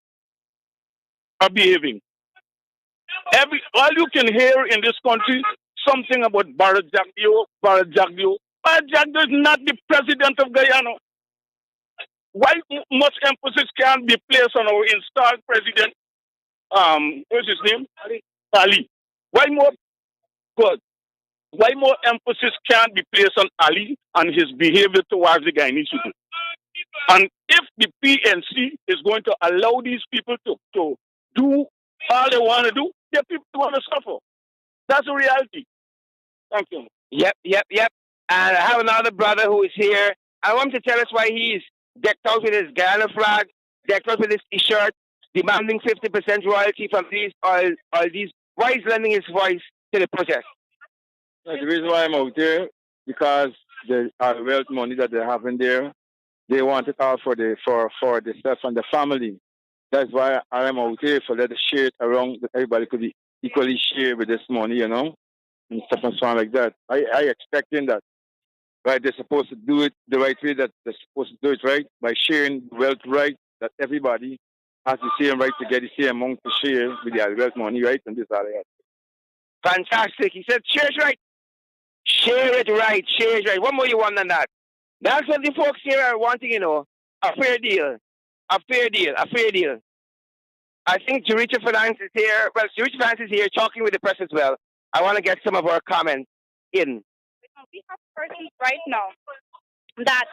are behaving. All you can hear in this country, something about Barrett Jagview. Barrett Jagview is not the president of Guyana. Why much emphasis can be placed on our installed president? What's his name? Ali. Why more emphasis can be placed on Ali and his behavior towards the Guyanese people? And if the PNC is going to allow these people to do all they want to do, the people want to suffer. That's the reality. Thank you. Yep. And I have another brother who is here. I want him to tell us why he's decked out with his Guyana flag, decked out with his T-shirt, demanding 50% royalty from these all these. Why he's lending his voice to the protest? The reason why I'm out there, because the wealth money that they have in there, they want it all for the self and the family. That's why I am out here, for let the share it around, that everybody could be equally share with this money, you know, and stuff and so on like that. I expecting that, right? They're supposed to do it the right way, that they're supposed to do it right by sharing wealth right, that everybody has the same right to get the same amount to share with their wealth money, right? And this all that. Fantastic. He said, share it right. Share it right. Share it right. What more you want than that? That's what the folks here are wanting, you know. A fair deal. A fair deal. A fair deal. I think Jericha Finance is here. Well, Jericha Finance is here talking with the press as well. I want to get some of our comments in. We have persons right now that,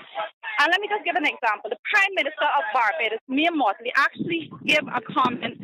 and let me just give an example. The Prime Minister of Barbados, Mia Motley, actually gave a comment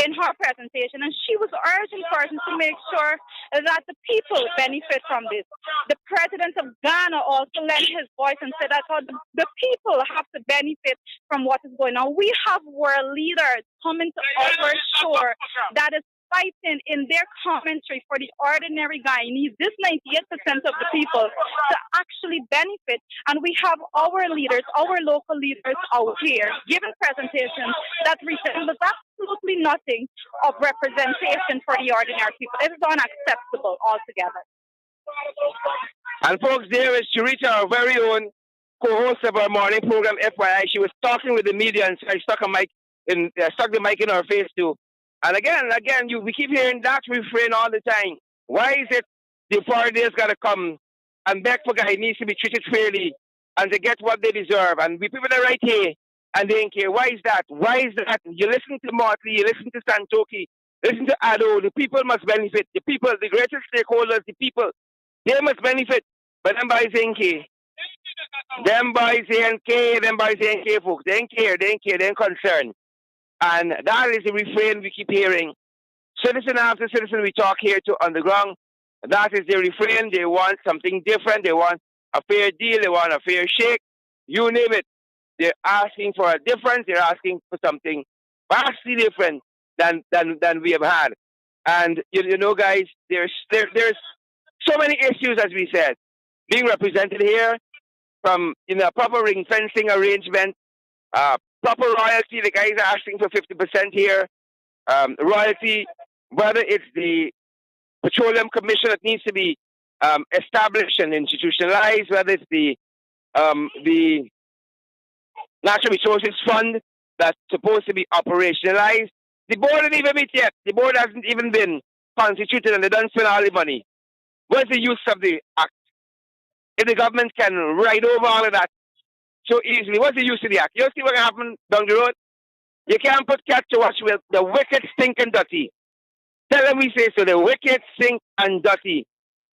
in her presentation, and she was urging persons to make sure that the people benefit from this. The President of Ghana also lent his voice and said that the people have to benefit from what is going on. We have world leaders coming to our shore that is fighting in their commentary for the ordinary Guyanese, this 98% of the people, to actually benefit. And we have our leaders, our local leaders out here giving presentations that resembles absolutely nothing of representation for the ordinary people. It is unacceptable altogether. And folks, there is Charita, our very own co-host of our morning program, FYI. She was talking with the media, and I stuck the mic in her face too. And again, we keep hearing that refrain all the time. Why is it the foreigners got to come and beg for Guyanese to be treated fairly and to get what they deserve? And we people are right here, and they don't care. Why is that? Why is that? You listen to Motley, you listen to Santoki, listen to Addo. The people must benefit. The people, the greatest stakeholders, the people, they must benefit. But them boys ain't care. Them boys ain't care. Them boys ain't care, folks. They ain't care. They ain't care. They ain't concerned. And that is the refrain we keep hearing. Citizen after citizen we talk here to on the ground. That is the refrain. They want something different. They want a fair deal. They want a fair shake. You name it. They're asking for a difference. They're asking for something vastly different than we have had. And you know, guys, there's so many issues, as we said, being represented here, from proper ring fencing arrangement, proper royalty. The guys are asking for 50% here. Royalty, whether it's the Petroleum Commission that needs to be established and institutionalized, whether it's the Natural Resources Fund that's supposed to be operationalized. The board didn't even meet yet. The board hasn't even been constituted and they don't spend all the money. What's the use of the act? If the government can write over all of that so easily, what's the use of the act? You see what can happen down the road? You can't put cat to wash with the wicked, stink, and dirty. Tell them we say so. The wicked, stink, and dirty.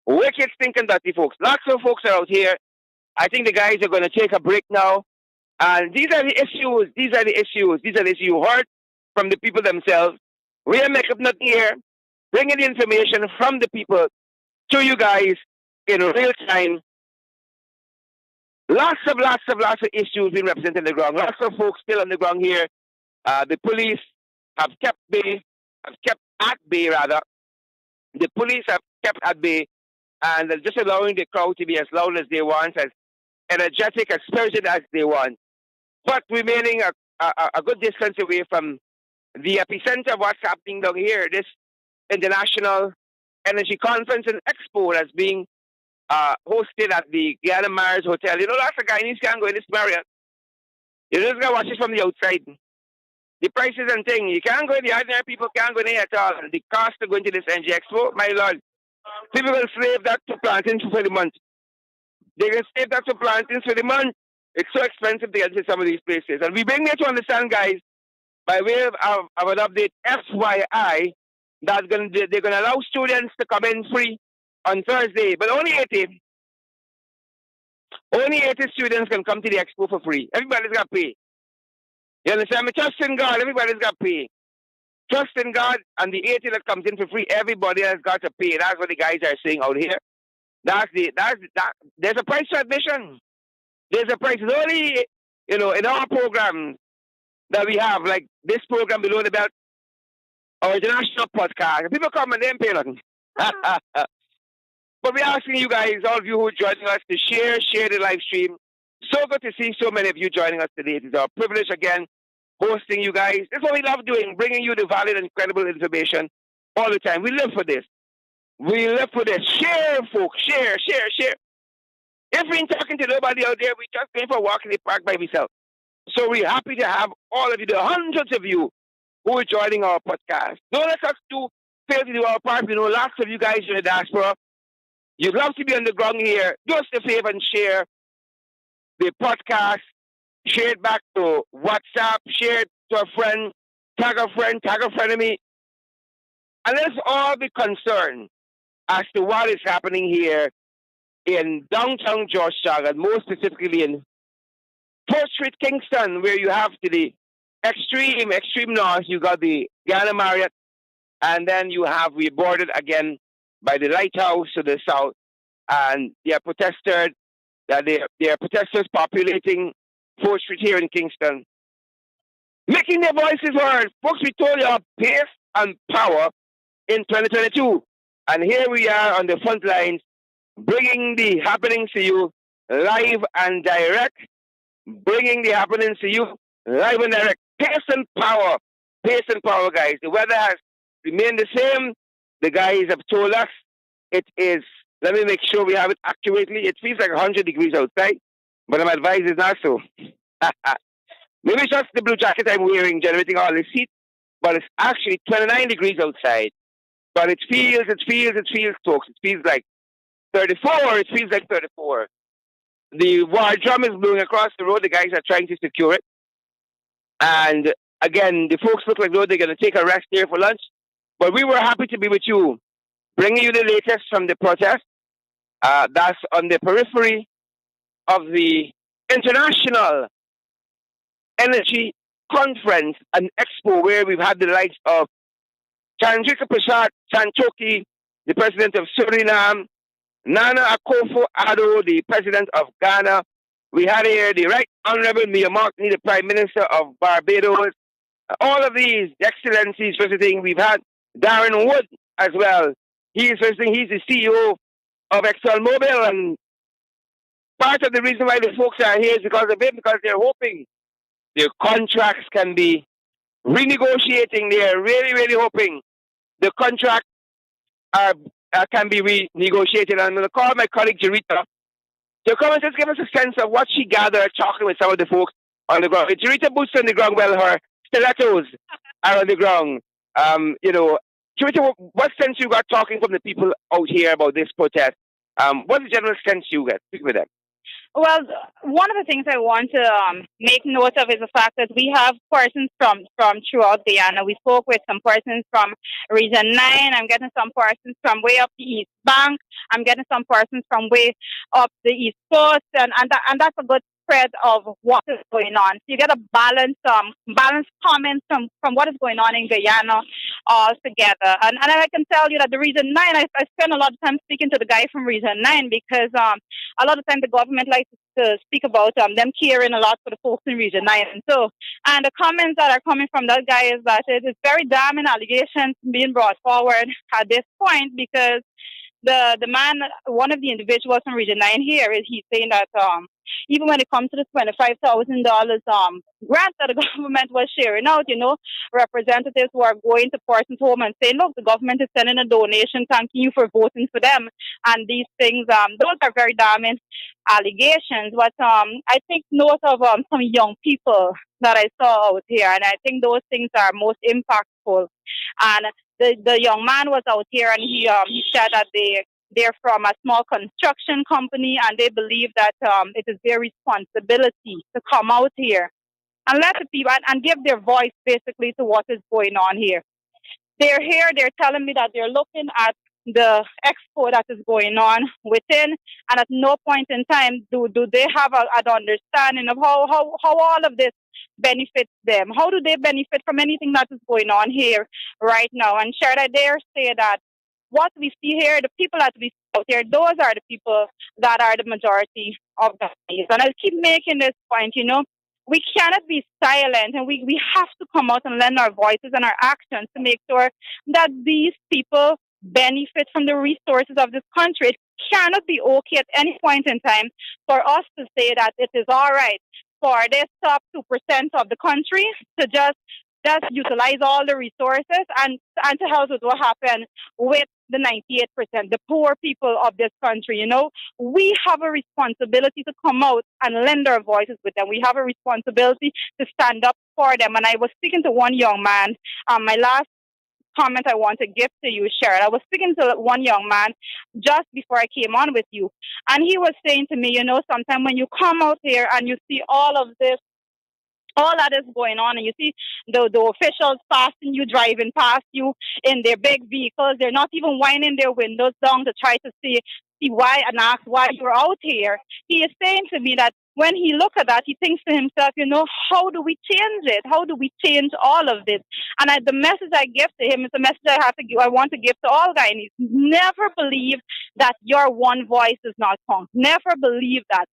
Wicked, stink, and dirty, folks. Lots of folks are out here. I think the guys are going to take a break now. And these are the issues. These are the issues. These are the issues you heard from the people themselves. We are making up nothing here. Bringing the information from the people to you guys in real time. Lots of issues being represented on the ground. Lots of folks still on the ground here. The police have kept at bay. The police have kept at bay, and they're just allowing the crowd to be as loud as they want, as energetic, as spirited as they want, but remaining a good distance away from the epicenter of what's happening down here. This International Energy Conference and Expo that's being hosted at the Guyana Mars Hotel. You know, lots of Guyanese can't go in this Marriott. You just gotta watch it from the outside. The prices and things. You can't go in, the ordinary people can't go in here at all. The cost of going to this Energy Expo, my lord. People will save that to plantings for the month. They can save that to plantings for the month. It's so expensive to get to some of these places. And we bring you to understand, guys, by way of an update, FYI, that they're going to allow students to come in free on Thursday, but only 80. Only 80 students can come to the expo for free. Everybody's got to pay. You understand me? Trust in God. Everybody's got to pay. Trust in God, and the 80 that comes in for free, everybody has got to pay. That's what the guys are saying out here. There's a price for admission. There's a price. It's only, in our programs that we have, like this program below the belt, our international podcast. People come and they ain't pay nothing. But we're asking you guys, all of you who are joining us, to share the live stream. So good to see so many of you joining us today. It is our privilege again, hosting you guys. That's what we love doing, bringing you the valid and credible information all the time. We live for this. We live for this. Share, folks. Share. If we ain't talking to nobody out there, we just going for a walk in the park by myself. So we're happy to have all of you, the hundreds of you who are joining our podcast. Don't let us fail to do our part. Lots of you guys in the diaspora, you'd love to be on the ground here. Do us a favor and share the podcast. Share it back to WhatsApp. Share it to a friend. Tag a friend of me. And let's all be concerned as to what is happening here in downtown Georgetown, and more specifically in 4th Street, Kingston, where you have to the extreme north, you got the Guyana Marriott, and then we bordered again by the lighthouse to the south, and they are protesters populating 4th Street here in Kingston, making their voices heard. Folks, we told you our pace and power in 2022, and here we are on the front lines, bringing the happenings to you live and direct. Bringing the happenings to you live and direct. Pace and power, guys. The weather has remained the same. The guys have told us it is, let me make sure we have it accurately. It feels like 100 degrees outside, but I'm advised it's not so. Maybe it's just the blue jacket I'm wearing generating all this heat, but it's actually 29 degrees outside. But it feels, folks. It feels like 34. It feels like 34. The war drum is blowing across the road. The guys are trying to secure it. And again, the folks look like though they're going to take a rest here for lunch. But we were happy to be with you, bringing you the latest from the protest. That's on the periphery of the International Energy Conference and Expo, where we've had the likes of Chandrika Prasad Santoki, the president of Suriname, Nana Akufo-Addo, the president of Ghana. We had here the Right Honorable Mia Markney, the Prime Minister of Barbados. All of these excellencies visiting. We've had Darren Wood as well. He's visiting. He's the CEO of ExxonMobil. And part of the reason why the folks are here is because they're hoping their contracts can be renegotiating. They're really, really hoping the contract can be renegotiated. I'm going to call my colleague Jarita to come and just give us a sense of what she gathered talking with some of the folks on the ground. It's Rita boots on the ground. Well, her stilettos are on the ground. You know, Rita, what sense you got talking from the people out here about this protest? What's the general sense you get? Speak with them. Well, one of the things I want to make note of is the fact that we have persons from throughout Guyana. We spoke with some persons from Region 9. I'm getting some persons from way up the East Bank. I'm getting some persons from way up the East Coast. And that's a good spread of what is going on. So you get a balanced comments from what is going on in Guyana all together. And I can tell you that the Region 9, I spend a lot of time speaking to the guy from Region 9 because a lot of time the government likes to speak about them caring a lot for the folks in Region 9. And the comments that are coming from that guy is that it is very damning allegations being brought forward at this point because the man, one of the individuals from Region 9 here, he's saying that even when it comes to the $25,000 grant that the government was sharing out, representatives who are going to persons' home and saying, look, the government is sending a donation, thanking you for voting for them. And these things, those are very damning allegations. But I take note of some young people that I saw out here, and I think those things are most impactful. And the young man was out here, and he said that they're from a small construction company, and they believe that it is their responsibility to come out here and let the people and give their voice basically to what is going on here. They're here. They're telling me that they're looking at the expo that is going on within, and at no point in time do they have an understanding of how all of this benefits them. How do they benefit from anything that is going on here right now? And should I dare say that what we see here, the people that we see out here, those are the people that are the majority of the case. And I'll keep making this point, we cannot be silent, and we have to come out and lend our voices and our actions to make sure that these people benefit from the resources of this country. It cannot be okay at any point in time for us to say that it is all right for this top 2% of the country to just utilize all the resources and to help with what happened with the 98%, the poor people of this country. We have a responsibility to come out and lend our voices with them. We have a responsibility to stand up for them. And I was speaking to one young man. My last comment I want to give to you, Sharon. I was speaking to one young man just before I came on with you. And he was saying to me, sometimes when you come out here and you see all of this, all that is going on, and you see the officials passing you, driving past you in their big vehicles. They're not even winding their windows down to try to see why and ask why you're out here. He is saying to me that when he looks at that, he thinks to himself, how do we change it? How do we change all of this? And the message I give to him is the message I want to give to all Guyanese. Never believe that your one voice is not count. Never believe that.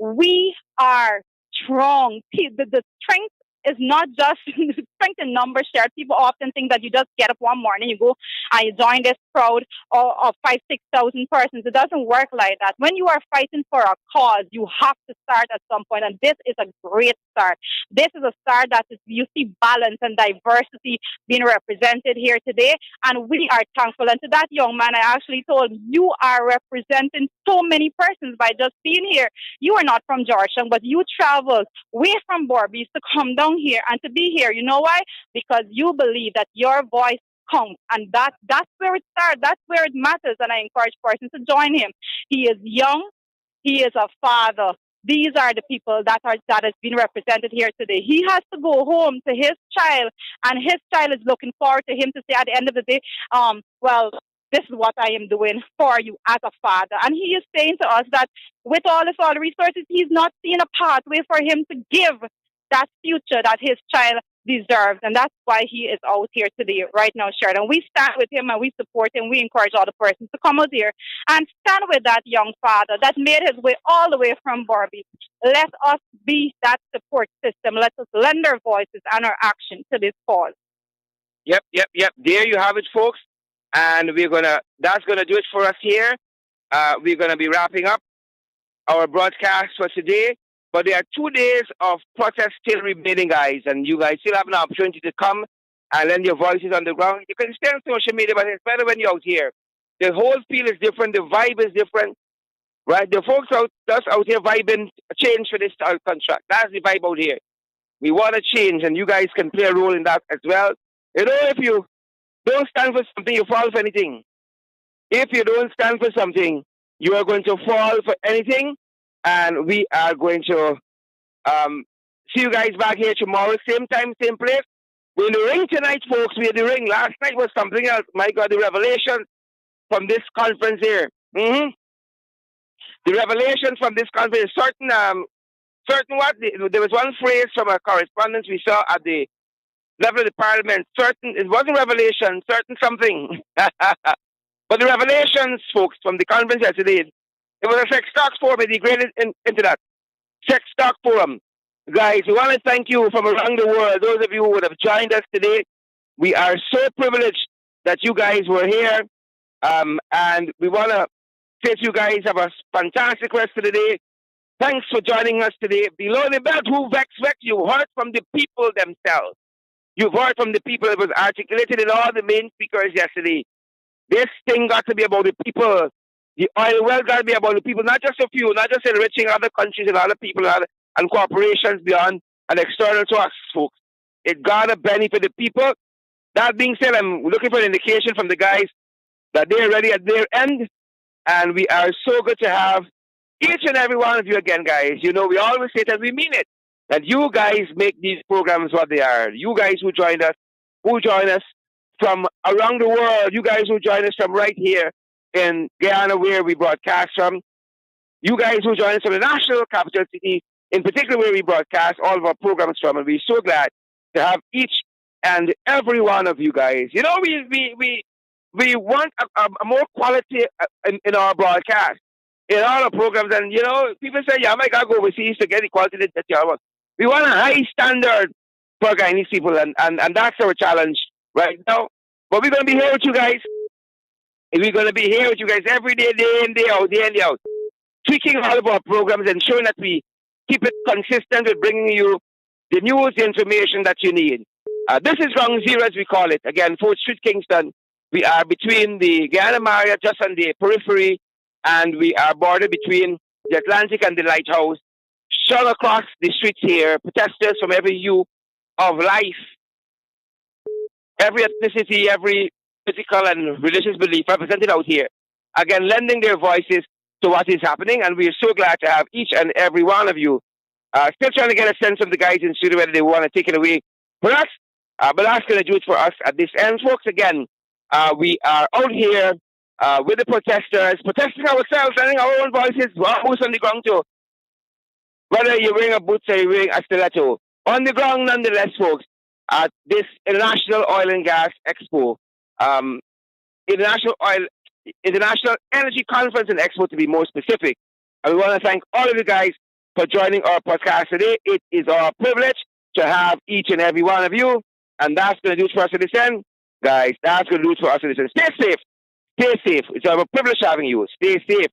We are strong. The strength is not just strength in numbers shared. People often think that you just get up one morning, you go and you join this crowd of 5,000-6,000 persons. It doesn't work like that. When you are fighting for a cause, you have to start at some point, and this is a great start. This is a start that you see balance and diversity being represented here today, and we are thankful. And to that young man, I actually told him, you are representing so many persons by just being here. You are not from Georgetown, but you traveled way from Borbies to come down here and to be here. You know why? Because you believe that your voice counts, and that's where it starts. That's where it matters. And I encourage persons to join him. He is young. He is a father. These are the people that has been represented here today. He has to go home to his child, and his child is looking forward to him to say at the end of the day, well, this is what I am doing for you as a father. And he is saying to us that with all the resources, he's not seeing a pathway for him to give that future that his child deserves. And that's why he is out here today, right now, Sharon. And we stand with him and we support him. We encourage all the persons to come out here and stand with that young father that made his way all the way from Barbie. Let us be that support system. Let us lend our voices and our action to this cause. Yep. There you have it, folks. And that's gonna do it for us here. We're gonna be wrapping up our broadcast for today. But there are 2 days of protest still remaining, guys, and you guys still have an opportunity to come and lend your voices on the ground. You can stay on social media, but it's better when you're out here. The whole feel is different, the vibe is different, right? The folks out here vibing change for this contract. That's the vibe out here. We want to change, and you guys can play a role in that as well. You know, if you don't stand for something, you fall for anything. If you don't stand for something, you are going to fall for anything. And we are going to see you guys back here tomorrow, same time, same place. We're in the ring tonight, folks. We're in the ring. Last night was something else. My God, the revelation from this conference here. The revelation from this conference, certain what? There was one phrase from a correspondence we saw at the level of the parliament. Certain, it wasn't revelation, certain something. But the revelations, folks, from the conference yesterday, it was a sex talk forum. It degraded into that sex talk forum. Guys, we want to thank you from around the world. Those of you who would have joined us today, we are so privileged that you guys were here. And we want to say to you guys, have a fantastic rest of the day. Thanks for joining us today. Below the belt, who vex? You heard from the people themselves. You've heard from the people. It was articulated in all the main speakers yesterday. This thing got to be about the people. The oil well got to be about the people, not just a few, not just enriching other countries and other people and corporations beyond and external to us, folks. It got to benefit the people. That being said, I'm looking for an indication from the guys that they're ready at their end. And we are so good to have each and every one of you again, guys. You know, we always say that we mean it. That you guys make these programs what they are. You guys who join us from around the world, you guys who join us from right here in Guyana, where we broadcast from, you guys who join us from the national capital city, in particular where we broadcast all of our programs from, and we're so glad to have each and every one of you guys. You know, we want a more quality in our broadcast, in all our programs, and you know, people say, yeah, I gotta go overseas to get the quality that you want. We want a high standard for Guyanese people, and that's our challenge right now. But we're going to be here with you guys. We're going to be here with you guys every day, day in, day out, tweaking all of our programs, ensuring that we keep it consistent with bringing you the news, the information that you need. This is Ground Zero, as we call it. Again, 4th Street, Kingston. We are between the Guyana Marriott, just on the periphery, and we are bordered between the Atlantic and the Lighthouse. Strung across the streets here, protesters from every hue of life, every ethnicity, every political and religious belief represented out here. Again, lending their voices to what is happening, and we are so glad to have each and every one of you. Still trying to get a sense of the guys in the studio, whether they want to take it away for us, but that's going to do it for us at this end, folks. Again, we are out here with the protesters, protesting ourselves, lending our own voices, who's on the ground too. Whether you're wearing a boots or you're wearing a stiletto, on the ground nonetheless, folks, at this International Oil and Gas Expo, International Energy Conference and Expo to be more specific. And we want to thank all of you guys for joining our podcast today. It is our privilege to have each and every one of you, and that's going to do it for us at this end. Guys, that's going to do it for us at this end. Stay safe. Stay safe. It's our privilege having you. Stay safe.